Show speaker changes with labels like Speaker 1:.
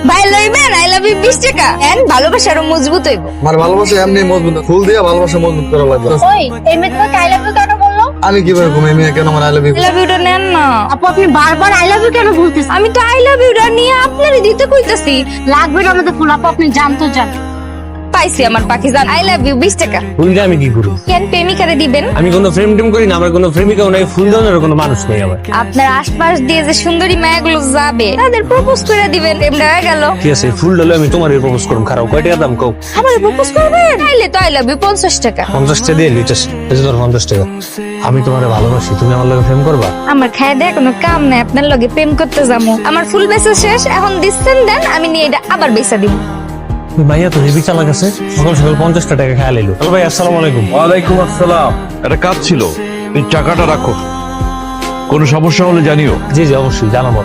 Speaker 1: ভাই লইবেন I love you 20 টাকা and ভালোবাসা আরো মজবুত হইব।
Speaker 2: আমার ভালোবাসা এমনি মজবুত না, ফুল দিয়ে ভালোবাসা মজবুত করা লাগবে।
Speaker 1: ওই এই মেয়ে তো আই লাভ ইউ কেন বললো?
Speaker 2: আমি কিভাবে ঘুমাই মেয়ে কেন আমার I love you?
Speaker 1: I love ইউটা নেন না
Speaker 3: আপু আপনি বারবার আই লাভ ইউ কেন বলতেছেন?
Speaker 1: আমি তো আই লাভ ইউটা নিয়ে আপনারই দিতে কইতাছি।
Speaker 3: লাগবে না আমাদের ফুল আপু, আপনি জানতো জান।
Speaker 1: পাইছি আমার পাকিস্তান আই লাভ ইউ 20 টাকা।
Speaker 4: ফুল দিয়ে আমি কি করি?
Speaker 1: কেন প্রেমিকারে দিবেন?
Speaker 4: আমি কোনো ফ্রেম টেম করি না, আমার কোনো প্রেমিকাও নাই, ফুল দেওয়ার কোনো মানুষ নেই আমার।
Speaker 1: আপনার আশপাশ দিয়ে যে সুন্দরী মায়াগুলো যাবে তাদের প্রপোজ করে দিবেন, প্রেমটা হয়ে গেল।
Speaker 4: ঠিক আছে, ফুল ডালে আমি তোমার প্রপোজ করুম। খারাপ কয় টাকা দাম কও?
Speaker 1: আমার প্রপোজ করবেন? তাইলে তো আই লাভ ইউ 50 টাকা।
Speaker 4: 50 টাকা দিয়ে লিটাস, এই যে ধর 50 টাকা। আমি তোমারে ভালোবাসি, তুমি আমার লগে প্রেম করবা?
Speaker 1: আমার খায় দেয় কোনো কাম নাই, আপনার লগে প্রেম করতে যাবো। আমার ফুল বেচা শেষ, এখন দিচ্ছেন দেন, আমি নিয়ে এটা আবার বেচা দিব।
Speaker 4: ভাইয়া তো হেভি চালাক আছে, সকাল সকাল 50 টাকা খায় লাইলো। হ্যালো ভাই, আসসালামু আলাইকুম।
Speaker 5: ওয়ালাইকুম আসসালাম। একটা কাজ ছিল, তুমি টাকাটা রাখো, কোনো সমস্যা হলে জানিও।
Speaker 4: জি জি অবশ্যই জানাবো।